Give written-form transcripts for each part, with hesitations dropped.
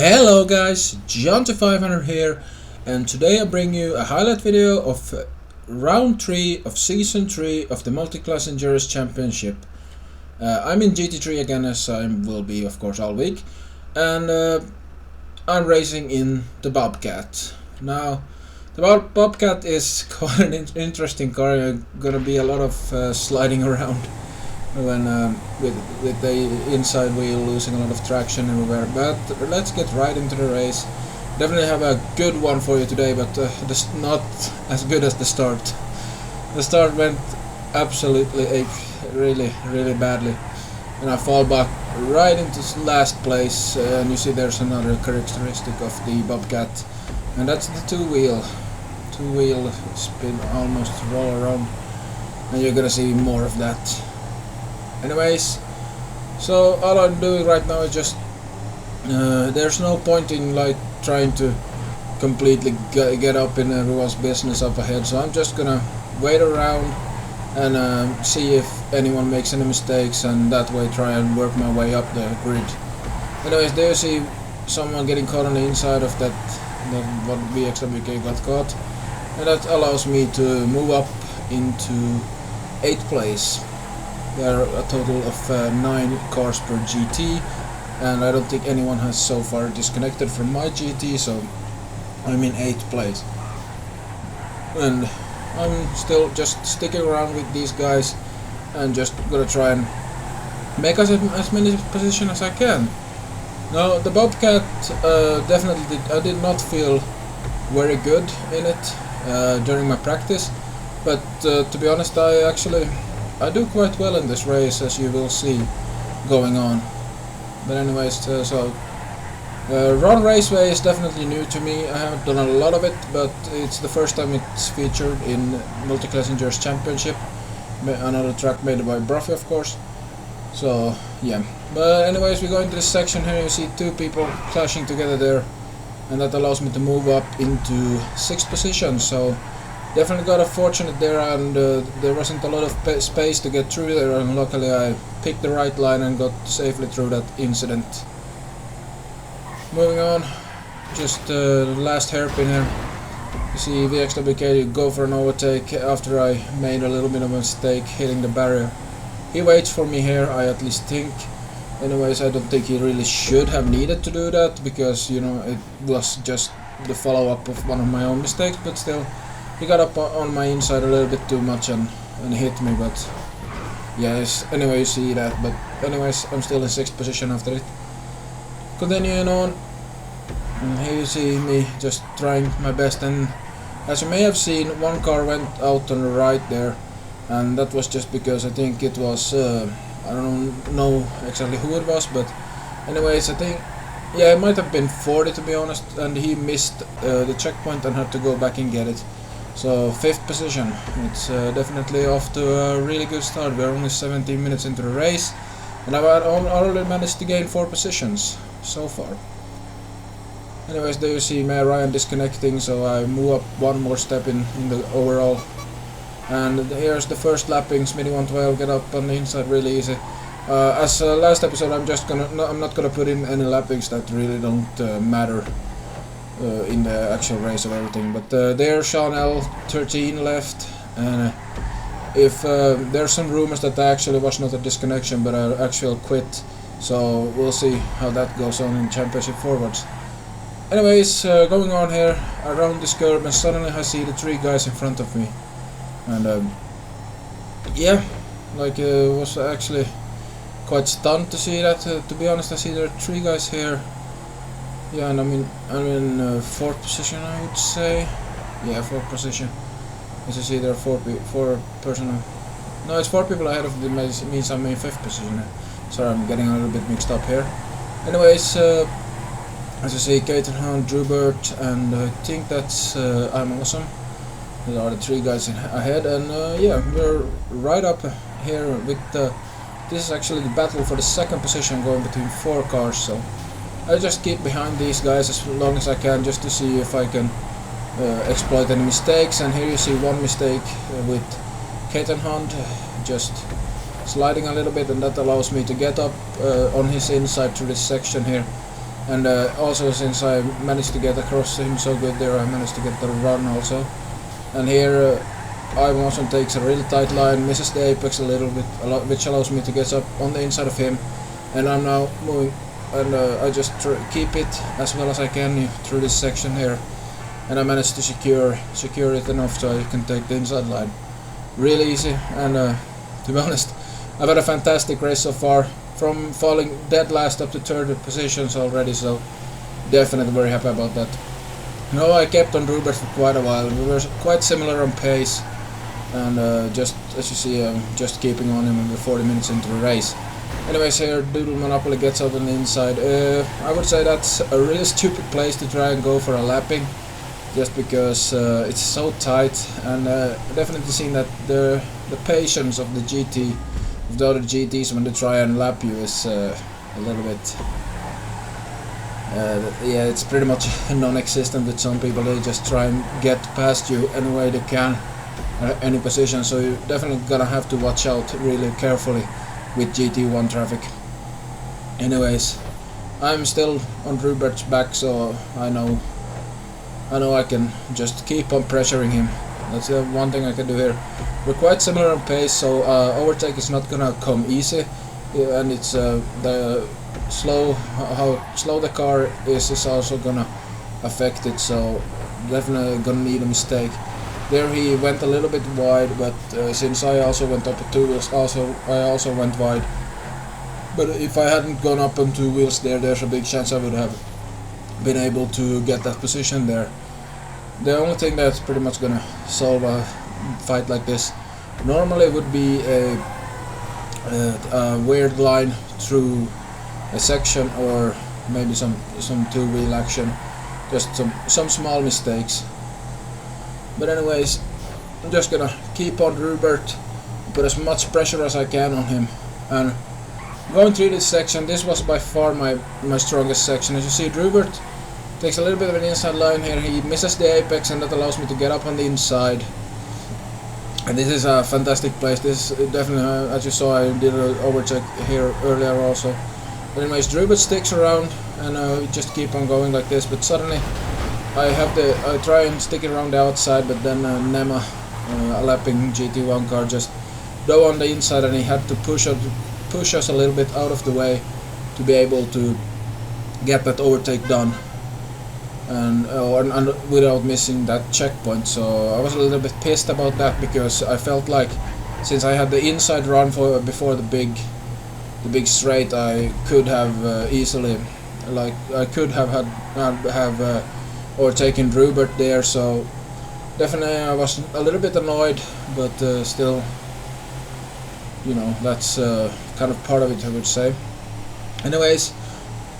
Hello guys, John500 here, and today I bring you a highlight video of round 3 of season 3 of the Multi-Class Endurance Championship. I'm in GT3 again, as I will be of course all week, and I'm racing in the Bobcat. Now the Bobcat is quite an interesting car. Gonna be a lot of sliding around when with the inside wheel losing a lot of traction everywhere. But let's get right into the race. Definitely have a good one for you today, but not as good as the start. The start went absolutely really badly, and I fall back right into last place. And you see there's another characteristic of the Bobcat, and that's the two wheel spin, almost roll around, and you're gonna see more of that. Anyways, so all I'm doing right now is just there's no point in like trying to completely get up in everyone's business up ahead, so I'm just gonna wait around and see if anyone makes any mistakes, and that way try and work my way up the grid. Anyways, there you see someone getting caught on the inside of that what VXWK got caught, and that allows me to move up into 8th place. There are a total of 9 cars per GT, and I don't think anyone has so far disconnected from my GT, so I'm in 8th place. And I'm still just sticking around with these guys and just gonna try and make as many positions as I can. Now the Bobcat definitely I did not feel very good in it during my practice, but to be honest, I do quite well in this race, as you will see going on. But anyways, Run Raceway is definitely new to me. I haven't done a lot of it, but it's the first time it's featured in Multi-Class Endurance Championship. Another track made by Bruffy, of course. So yeah. But anyways, we go into this section here. You see 2 people clashing together there, and that allows me to move up into 6th position. So definitely got a fortunate there, and there wasn't a lot of space to get through there, and luckily I picked the right line and got safely through that incident. Moving on, just the last hairpin here. You see VXWK go for an overtake after I made a little bit of a mistake hitting the barrier. He waits for me here, I at least think. Anyways, I don't think he really should have needed to do that, because you know it was just the follow-up of one of my own mistakes, but still. He got up on my inside a little bit too much and hit me, but yes, anyway you see that. But anyways, I'm still in 6th position after it. Continuing on, and here you see me just trying my best, and as you may have seen, one car went out on the right there, and that was just because I think it was, I don't know exactly who it was, but anyways, I think, yeah, it might have been 40 to be honest, and he missed the checkpoint and had to go back and get it. So 5th position. It's definitely off to a really good start. We're only 17 minutes into the race, and I've already managed to gain 4 positions so far. Anyways, there you see Ryan disconnecting, so I move up one more step in the overall. And here's the first lapping. Smitty112 get up on the inside really easy. As last episode, I'm not gonna put in any lappings that really don't matter in the actual race of everything, but there's Sean L13 left, and if there's some rumors that actually was not a disconnection but an actual quit, so we'll see how that goes on in championship forwards. Anyways, going on here around this curve, and suddenly I see the 3 guys in front of me, and yeah, like was actually quite stunned to see that. To be honest, I see there are 3 guys here. Yeah, and I'm in 4th position, I would say. Yeah, 4th position. As you see, there are 4 person. No, it's 4 people ahead of me. Means I'm in 5th position. Sorry, I'm getting a little bit mixed up here. Anyways, as you see, Caton Hunt, Drew Burt, and I think that's I'm Awesome. There are the 3 guys ahead, and yeah, we're right up here with this is actually the battle for the 2nd position, going between 4 cars. So I just keep behind these guys as long as I can, just to see if I can exploit any mistakes. And here you see one mistake with Caton Hunt, just sliding a little bit, and that allows me to get up on his inside through this section here. And also, since I managed to get across him so good there, I managed to get the run also. And here Ivan Watson takes a really tight line, misses the apex a little bit, which allows me to get up on the inside of him. And I'm now moving, and I just keep it as well as I can through this section here. And I managed to secure it enough so I can take the inside line. Really easy, and to be honest, I've had a fantastic race so far, from falling dead last up to third positions already, so definitely very happy about that. No, I kept on Rubert for quite a while. We were quite similar on pace, and just as you see, I'm just keeping on him. We're 40 minutes into the race. Anyways, here Doodle Monopoly gets out on the inside. I would say that's a really stupid place to try and go for a lapping, just because it's so tight, and definitely seen that the patience of the other GTs when they try and lap you is a little bit yeah, it's pretty much non-existent with some people. They just try and get past you any way they can, any position, so you're definitely gonna have to watch out really carefully with GT1 traffic. Anyways, I'm still on Rubert's back, so I know I can just keep on pressuring him. That's the one thing I can do here. We're quite similar on pace, so overtake is not gonna come easy, and it's the how slow the car is also gonna affect it. So definitely gonna need a mistake. There he went a little bit wide, but since I also went up to 2 wheels, I also went wide. But if I hadn't gone up on 2 wheels there's a big chance I would have been able to get that position there. The only thing that's pretty much gonna solve a fight like this normally would be a weird line through a section, or maybe some two-wheel action, just some small mistakes. But anyways, I'm just gonna keep on Rubert, put as much pressure as I can on him, and going through this section, this was by far my strongest section. As you see, Rubert takes a little bit of an inside line here. He misses the apex, and that allows me to get up on the inside. And this is a fantastic place. This definitely, as you saw, I did an overcheck here earlier also. But anyways, Rubert sticks around, and just keep on going like this. But suddenly, I try and stick it around the outside, but then Nema, a lapping GT1 car, just dove on the inside, and he had to push us a little bit out of the way to be able to get that overtake done, and without missing that checkpoint. So I was a little bit pissed about that, because I felt like since I had the inside run before the big straight, I could have easily, like I could have overtaken Rubert there. So definitely I was a little bit annoyed, but still, you know, that's kind of part of it, I would say. Anyways,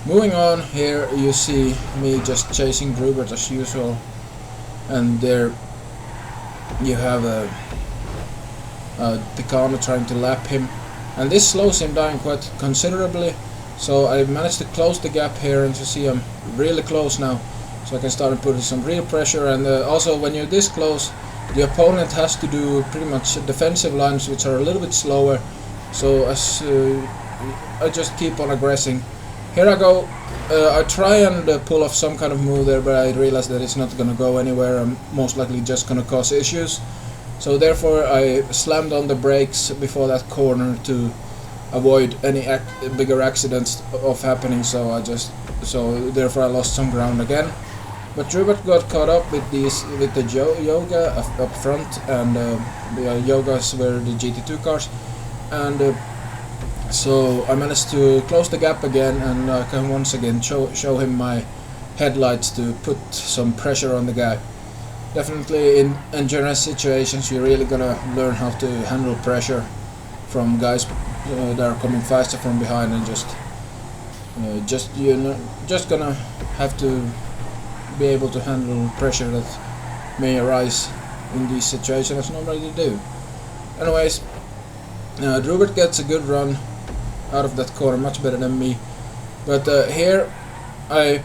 moving on, here you see me just chasing Rubert as usual, and there you have Picano trying to lap him, and this slows him down quite considerably. So I managed to close the gap here, and you see I'm really close now, so I can start putting some real pressure. And also, when you're this close, the opponent has to do pretty much defensive lines, which are a little bit slower. So as I just keep on aggressing. Here I go. I try and pull off some kind of move there, but I realize that it's not gonna go anywhere. I'm most likely just gonna cause issues. So therefore I slammed on the brakes before that corner to avoid any bigger accidents of happening. So therefore I lost some ground again. But Rubert got caught up with the Yoga up front, and the Yogas were the GT2 cars, and so I managed to close the gap again, and I can once again show him my headlights to put some pressure on the guy. Definitely in endurance situations, you're really gonna learn how to handle pressure from guys that are coming faster from behind, and just gonna have to be able to handle pressure that may arise in these situations, as normally do. Anyways, Rubert gets a good run out of that corner, much better than me. But here I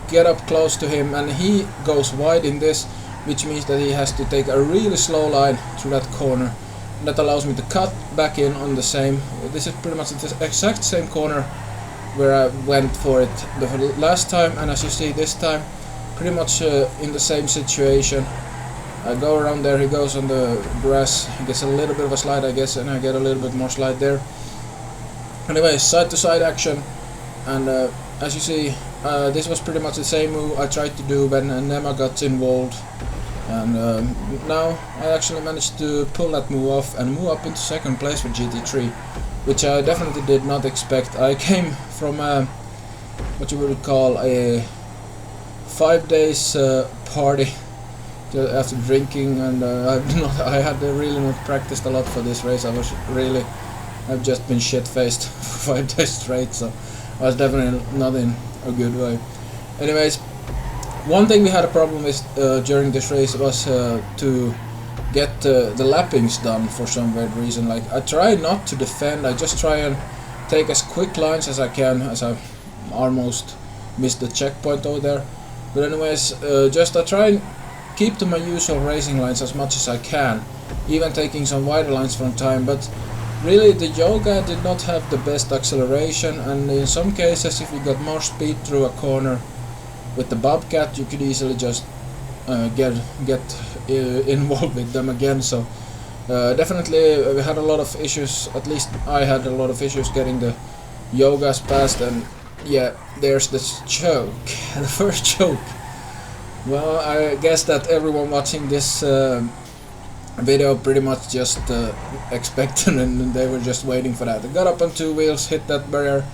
get up close to him, and he goes wide in this, which means that he has to take a really slow line through that corner. And that allows me to cut back in on the same. This is pretty much the exact same corner where I went for it the last time, and as you see this time, pretty much in the same situation. I go around there, he goes on the grass, he gets a little bit of a slide I guess, and I get a little bit more slide there. Anyway, side to side action, and as you see, this was pretty much the same move I tried to do when Nema got involved, and now I actually managed to pull that move off and move up into second place with GT3, which I definitely did not expect. I came from what you would call a 5 days party after drinking, and I had really not practiced a lot for this race. I've just been shit faced for 5 days straight, so I was definitely not in a good way. Anyways, one thing we had a problem with during this race was to get the lappings done for some weird reason. Like, I try not to defend, I just try and take as quick lines as I can, as I almost missed the checkpoint over there. But anyways, just I try and keep to my usual racing lines as much as I can, even taking some wider lines from time. But really, the Yoga did not have the best acceleration, and in some cases, if you got more speed through a corner with the Bobcat, you could easily just get involved with them again. So definitely we had a lot of issues, at least I had a lot of issues getting the Yogas past, and yeah, there's this choke, the first choke. Well, I guess that everyone watching this video pretty much just expected, and they were just waiting for that. I got up on 2 wheels, hit that barrier,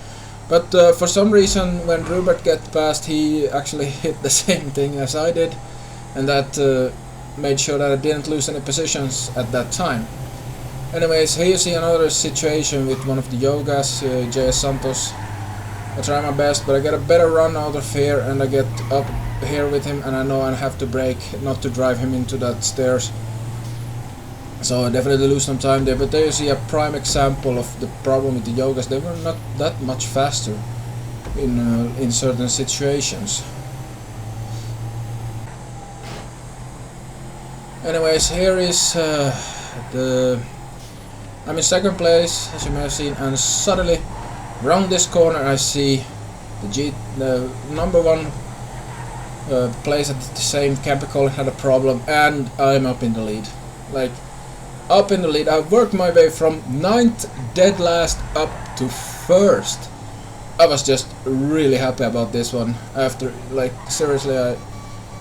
but for some reason when Rupert got past, he actually hit the same thing as I did, and that made sure that I didn't lose any positions at that time. Anyways, here you see another situation with one of the Yogas, JS Santos. I try my best, but I get a better run out of here, and I get up here with him, and I know I have to brake not to drive him into that stairs. So I definitely lose some time there, but there you see a prime example of the problem with the Yogas. They were not that much faster in certain situations. Anyways, here is I'm in second place, as you may have seen, and suddenly round this corner I see the number one place at the same chemical had a problem, and I'm up in the lead. Like, up in the lead. I worked my way from 9th dead last up to 1st. I was just really happy about this one. After, like, seriously,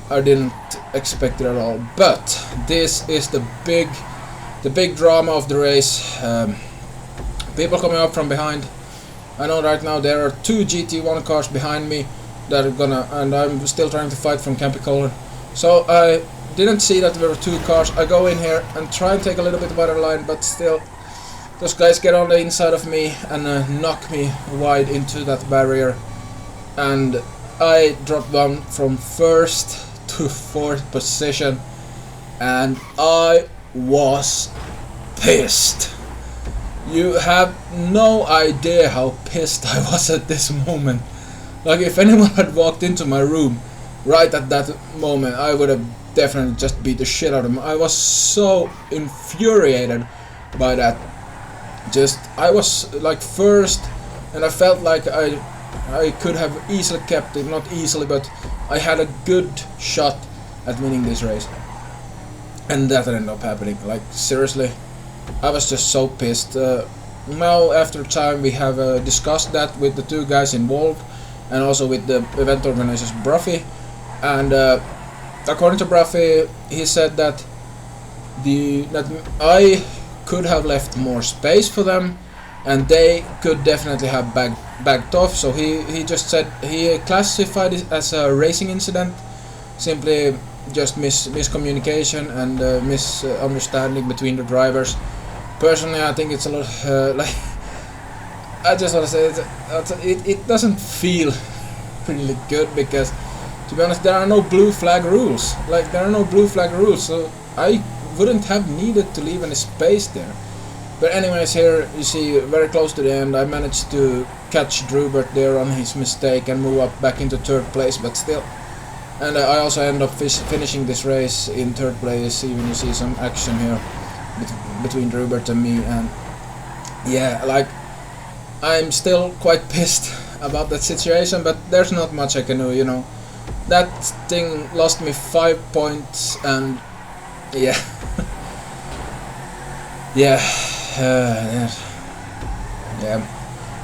I didn't expect it at all. But this is the big drama of the race. People coming up from behind. I know right now there are 2 GT1 cars behind me that are gonna, and I'm still trying to fight from Campicola. So I didn't see that there were 2 cars. I go in here and try and take a little bit wider line, but still those guys get on the inside of me and knock me wide into that barrier, and I drop down from 1st to 4th position, and I was pissed. You have no idea how pissed I was at this moment. Like, if anyone had walked into my room right at that moment, I would have definitely just beat the shit out of him. I was so infuriated by that. I was like first, and I felt like I could have easily kept it, not easily, but I had a good shot at winning this race, and that ended up happening. Like, seriously, I was just so pissed. Now after time we have discussed that with the 2 guys involved, and also with the event organizers Bruffy, and according to Bruffy, he said that I could have left more space for them, and they could definitely have backed off. So he just said he classified it as a racing incident, simply just miscommunication and misunderstanding between the drivers. Personally, I think it's a lot like, I just want to say it doesn't feel really good, because to be honest, there are no blue flag rules. Like, there are no blue flag rules, so I wouldn't have needed to leave any space there. But anyways, here you see very close to the end, I managed to catch Drubert there on his mistake and move up back into 3rd place, but still. And I also end up finishing this race in 3rd place. Even you see some action here between Drubert and me, and yeah, like, I'm still quite pissed about that situation, but there's not much I can do, you know. That thing lost me 5 points, and yeah. Yeah,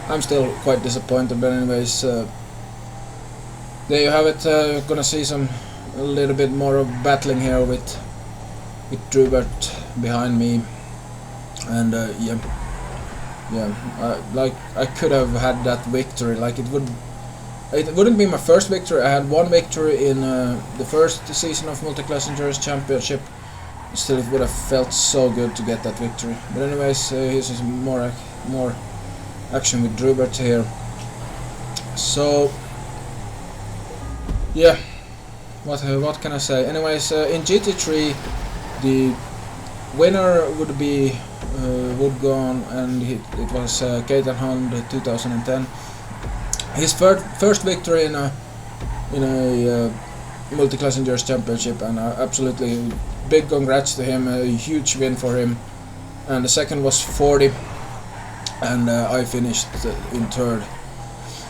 I'm still quite disappointed, but anyways, there you have it. You're gonna see a little bit more of battling here with Drubert behind me, and like I could have had that victory. Like it wouldn't be my first victory. I had one victory in the first season of Multiclass Endurance Championship. Still, it would have felt so good to get that victory. But anyways, here's more action with Drubert here. So yeah, what can I say? Anyways, in GT3, the winner would go on, and it was Ketan Hond 2010. His first victory in a Multiclass Endurance Championship, and absolutely big congrats to him. A huge win for him. And the second was 40, and I finished in third.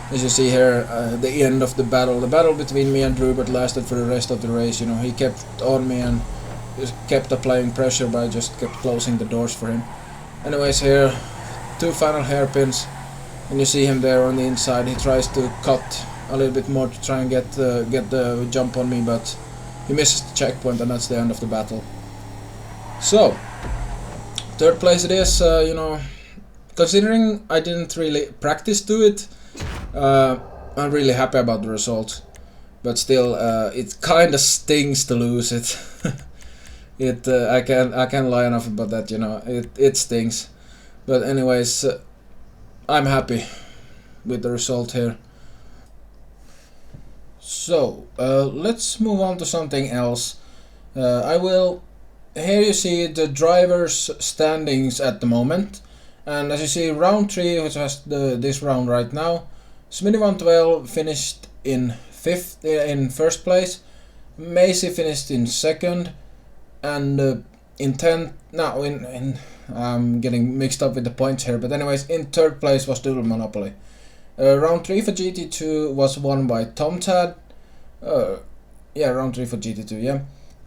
As you see here, the end of the battle between me and Drubert lasted for the rest of the race. You know, he kept on me and just kept applying pressure, but I just kept closing the doors for him. Anyways, here, 2 final hairpins, and you see him there on the inside. He tries to cut a little bit more to try and get the jump on me, but he misses the checkpoint, and that's the end of the battle. So, third place it is. You know, considering I didn't really practice to it, I'm really happy about the result. But still, it kind of stings to lose it. I can't lie enough about that. You know, it stings. But anyways, I'm happy with the result here. So let's move on to something else. Here you see the drivers' standings at the moment, and as you see, round 3, which has this round right now, Smitty112 finished in first place, Macy finished in second, and in 10th. Now I'm getting mixed up with the points here, but anyways, in third place was Doodle Monopoly. Round 3 for GT2 was won by TomTad. Round 3 for GT2, yeah.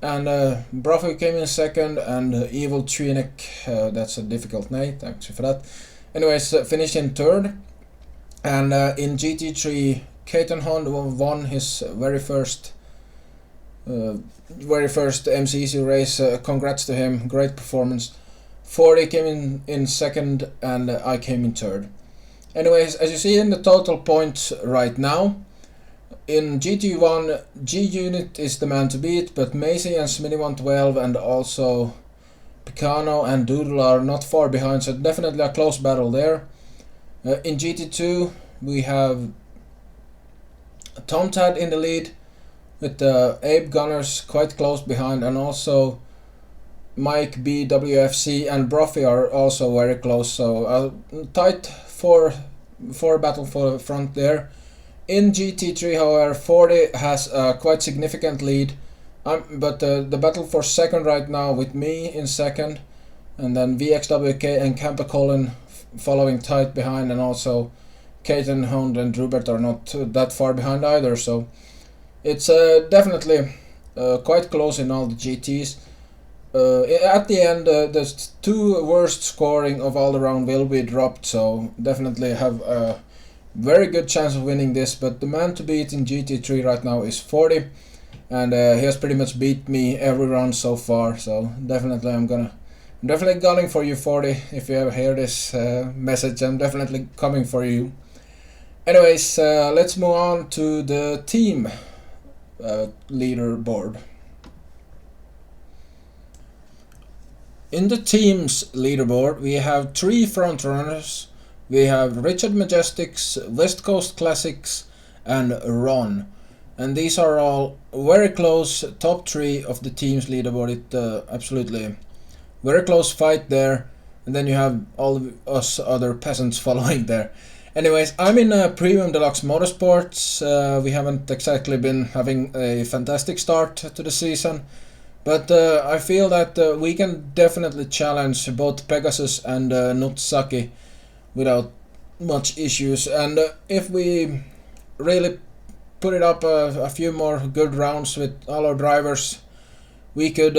And Bravo came in second, and Evil Trinek, that's a difficult name, thanks for that. Anyways, finished in third. And in GT3, Ketan Hond won his very first MCEC race. Congrats to him, great performance. 40 came in second, and I came in third. Anyways, as you see in the total points right now, in GT1, G-Unit is the man to beat, but Macy and Smitty112 and also Picano and Doodle are not far behind, so definitely a close battle there. In GT2, we have TomTad in the lead, with Abe Gunners quite close behind, and also Mike BWFC and Brophy are also very close, so a tight four battle for the front there. In GT3, however, 40 has a quite significant lead, but the battle for second right now with me in second, and then VXWK and Camper Colin following tight behind, and also Ketan Hond and Drubert are not that far behind either, so it's definitely quite close in all the GTs. At the end, the 2 worst scoring of all around will be dropped, so definitely have a very good chance of winning this. But the man to beat in GT3 right now is 40, and he has pretty much beat me every round so far, so definitely I'm definitely gunning for you, 40. If you ever hear this message, I'm definitely coming for you. Anyways, let's move on to the team leaderboard. In the team's leaderboard, we have 3 frontrunners. We have Richard Majestics, West Coast Classics, and Ron. And these are all very close, top 3 of the team's leaderboard. It absolutely very close fight there. And then you have all of us other peasants following there. Anyways, I'm in Premium Deluxe Motorsports. We haven't exactly been having a fantastic start to the season. But I feel that we can definitely challenge both Pegasus and Nutsaki without much issues, and if we really put it up a few more good rounds with all our drivers, we could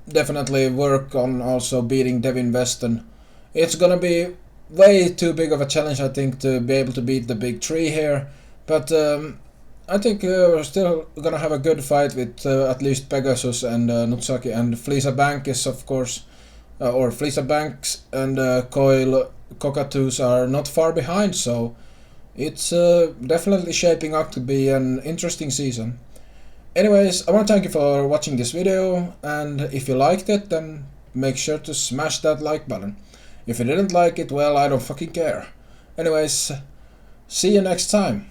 definitely work on also beating Devin Weston. It's gonna be way too big of a challenge, I think, to be able to beat the big three here, but I think we're still gonna have a good fight with at least Pegasus and Nutsaki, and Fleisa Banks, of course, or Fleisa Banks and Coil Cockatoos are not far behind, so it's definitely shaping up to be an interesting season. Anyways, I want to thank you for watching this video, and if you liked it, then make sure to smash that like button. If you didn't like it, well, I don't fucking care. Anyways, see you next time.